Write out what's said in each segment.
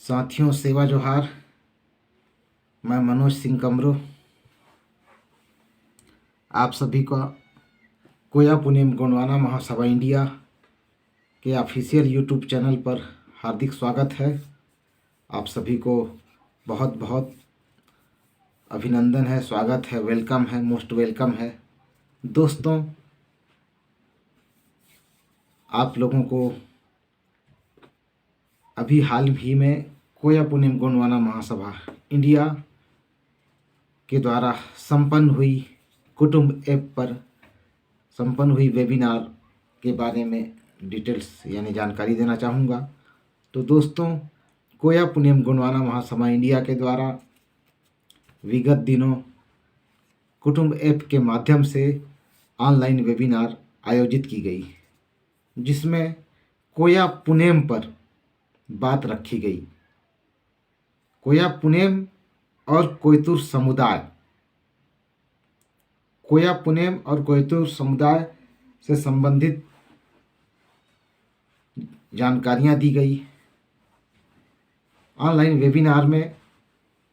साथियों, सेवा जोहार। मैं मनोज सिंह कमरो आप सभी का कोया पुनेम गोंडवाना महासभा इंडिया के ऑफिशियल यूट्यूब चैनल पर हार्दिक स्वागत है। आप सभी को बहुत बहुत अभिनंदन है, स्वागत है, वेलकम है, मोस्ट वेलकम है। दोस्तों, आप लोगों को अभी हाल ही में कोया पुनेम गोंडवाना महासभा इंडिया के द्वारा संपन्न हुई कुटुंब ऐप पर संपन्न हुई वेबिनार के बारे में डिटेल्स यानी जानकारी देना चाहूँगा। तो दोस्तों, कोया पुनेम गोंडवाना महासभा इंडिया के द्वारा विगत दिनों कुटुंब ऐप के माध्यम से ऑनलाइन वेबिनार आयोजित की गई, जिसमें कोया पुनेम पर बात रखी गई। कोया पुनेम और कोयतुर समुदाय, कोया पुनेम और कोयतुर समुदाय से संबंधित जानकारियां दी गई। ऑनलाइन वेबिनार में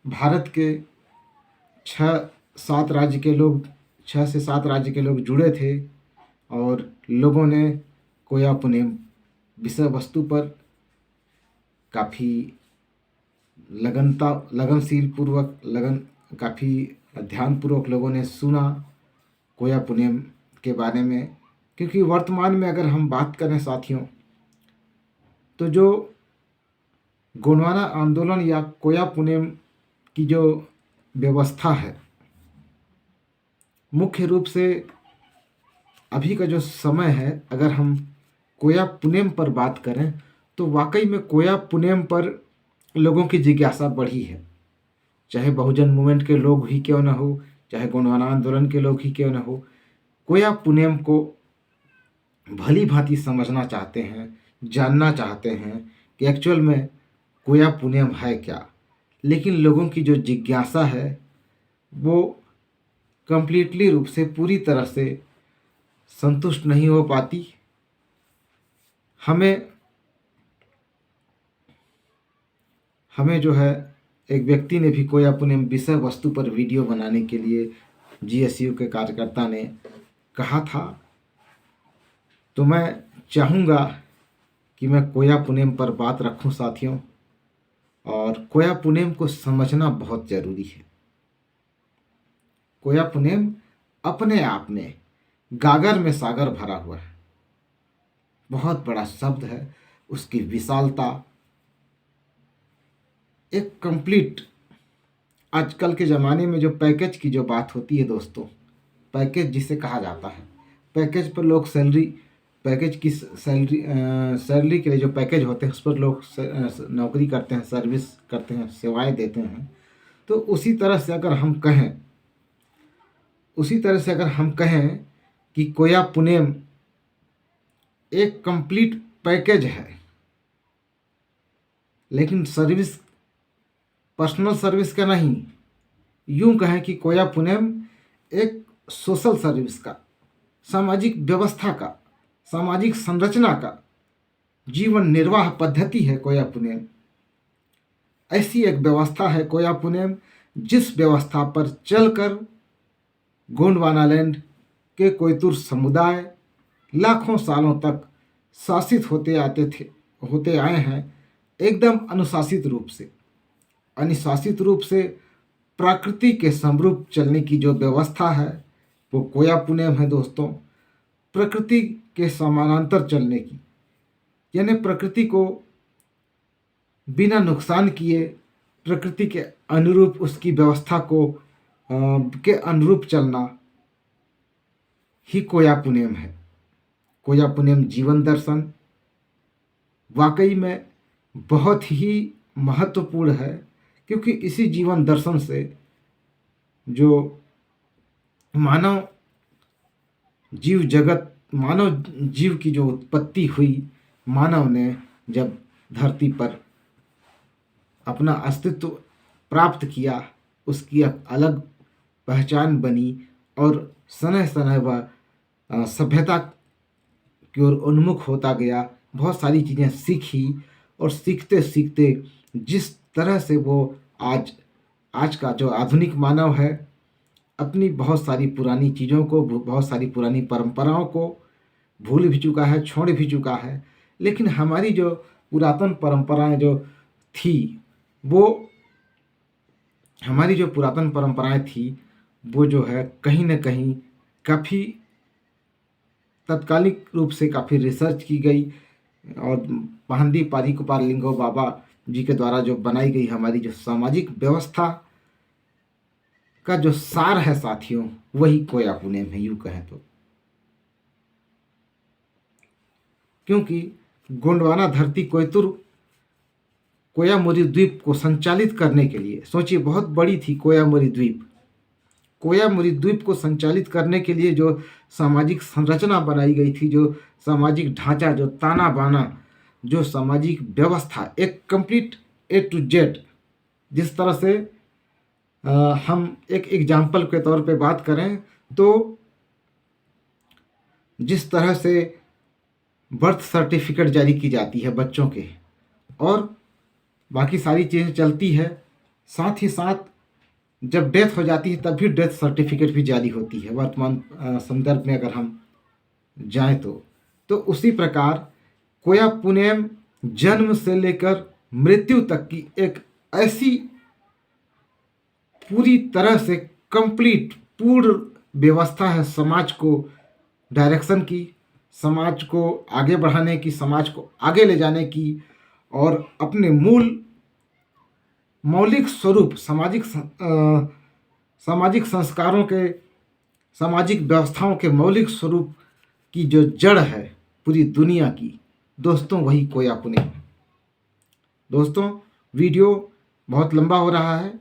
भारत के 6 से 7 राज्य के लोग जुड़े थे और लोगों ने कोया पुनेम विषय वस्तु पर काफ़ी काफ़ी ध्यानपूर्वक लोगों ने सुना कोया पुनेम के बारे में। क्योंकि वर्तमान में अगर हम बात करें साथियों, तो जो गोंडवाना आंदोलन या कोया पुनेम की जो व्यवस्था है, मुख्य रूप से अभी का जो समय है, अगर हम कोया पुनेम पर बात करें तो वाकई में कोया पुनेम पर लोगों की जिज्ञासा बढ़ी है। चाहे बहुजन मूवमेंट के लोग ही क्यों न हो, चाहे गोंडवाना आंदोलन के लोग ही क्यों न हो, कोया पुनेम को भली भांति समझना चाहते हैं, जानना चाहते हैं कि एक्चुअल में कोया पुनेम है क्या। लेकिन लोगों की जो जिज्ञासा है वो कंप्लीटली रूप से, पूरी तरह से संतुष्ट नहीं हो पाती। हमें जो है, एक व्यक्ति ने भी कोया पुनेम विषय वस्तु पर वीडियो बनाने के लिए जीएसयू के कार्यकर्ता ने कहा था। तो मैं चाहूँगा कि मैं कोया पुनेम पर बात रखूं साथियों, और कोया पुनेम को समझना बहुत ज़रूरी है। कोया पुनेम अपने आप में गागर में सागर भरा हुआ है, बहुत बड़ा शब्द है। उसकी विशालता एक कंप्लीट, आजकल के ज़माने में जो पैकेज की जो बात होती है दोस्तों, पैकेज जिसे कहा जाता है, पैकेज पर लोग सैलरी के लिए जो पैकेज होते हैं उस पर लोग नौकरी करते हैं, सर्विस करते हैं, सेवाएं देते हैं। तो उसी तरह से अगर हम कहें कि कोया पुनेम एक कंप्लीट पैकेज है, लेकिन सर्विस पर्सनल सर्विस का नहीं, यूं कहें कि कोया पुनेम एक सोशल सर्विस का, सामाजिक व्यवस्था का, सामाजिक संरचना का जीवन निर्वाह पद्धति है कोया पुनेम। ऐसी एक व्यवस्था है कोया पुनेम, जिस व्यवस्था पर चलकर गोंडवानालैंड के कोयतुर समुदाय लाखों सालों तक शासित होते आए हैं, एकदम अनुशासित रूप से प्रकृति के समरूप चलने की जो व्यवस्था है वो कोया पुनेम है दोस्तों। प्रकृति के समानांतर चलने की, यानी प्रकृति को बिना नुकसान किए, प्रकृति के अनुरूप, उसकी व्यवस्था को के अनुरूप चलना ही कोया पुनेम है। कोया पुनेम जीवन दर्शन वाकई में बहुत ही महत्वपूर्ण है, क्योंकि इसी जीवन दर्शन से जो मानव जीव की जो उत्पत्ति हुई, मानव ने जब धरती पर अपना अस्तित्व प्राप्त किया, उसकी एक अलग पहचान बनी और सनह सनह वह सभ्यता की ओर उन्मुख होता गया। बहुत सारी चीज़ें सीखी और सीखते सीखते जिस तरह से वो आज आज का जो आधुनिक मानव है अपनी बहुत सारी पुरानी चीज़ों को, बहुत सारी पुरानी परंपराओं को भूल भी चुका है, छोड़ भी चुका है। लेकिन हमारी जो पुरातन परंपराएं जो थी वो हमारी जो पुरातन परंपराएं थी वो जो है कहीं न कहीं काफ़ी तात्कालिक रूप से काफ़ी रिसर्च की गई और पाहंदी पारीक लिंगो बाबा जी के द्वारा जो बनाई गई हमारी जो सामाजिक व्यवस्था का जो सार है साथियों, वही कोया पुनेम है, यूँ कहें तो। क्योंकि गोंडवाना धरती कोयतुर कोयामुरी द्वीप को संचालित करने के लिए, सोचिए बहुत बड़ी थी कोयामुरी द्वीप। कोयामुरी द्वीप को संचालित करने के लिए जो सामाजिक संरचना बनाई गई थी, जो सामाजिक ढांचा, जो ताना बाना, जो सामाजिक व्यवस्था, एक कंप्लीट ए टू जेड, जिस तरह से हम एक एग्जाम्पल के तौर पे बात करें तो जिस तरह से बर्थ सर्टिफिकेट जारी की जाती है बच्चों के और बाकी सारी चीज़ें चलती है, साथ ही साथ जब डेथ हो जाती है तब भी डेथ सर्टिफिकेट भी जारी होती है वर्तमान संदर्भ में अगर हम जाएं तो उसी प्रकार कोया पुनेम जन्म से लेकर मृत्यु तक की एक ऐसी पूरी तरह से कंप्लीट पूर्ण व्यवस्था है समाज को डायरेक्शन की, समाज को आगे बढ़ाने की, समाज को आगे ले जाने की और अपने मूल मौलिक स्वरूप सामाजिक संस्कारों के, सामाजिक व्यवस्थाओं के मौलिक स्वरूप की जो जड़ है पूरी दुनिया की, दोस्तों वही कोया पुनेम है। दोस्तों वीडियो बहुत लंबा हो रहा है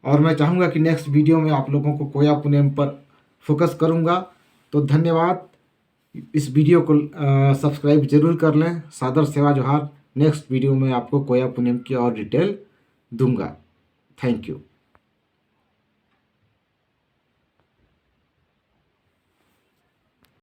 और मैं चाहूँगा कि नेक्स्ट वीडियो में आप लोगों को कोया पुनेम पर फोकस करूँगा। तो धन्यवाद। इस वीडियो को सब्सक्राइब जरूर कर लें। सादर सेवा जोहार। नेक्स्ट वीडियो में आपको कोया पुनेम की और डिटेल दूंगा। Thank you.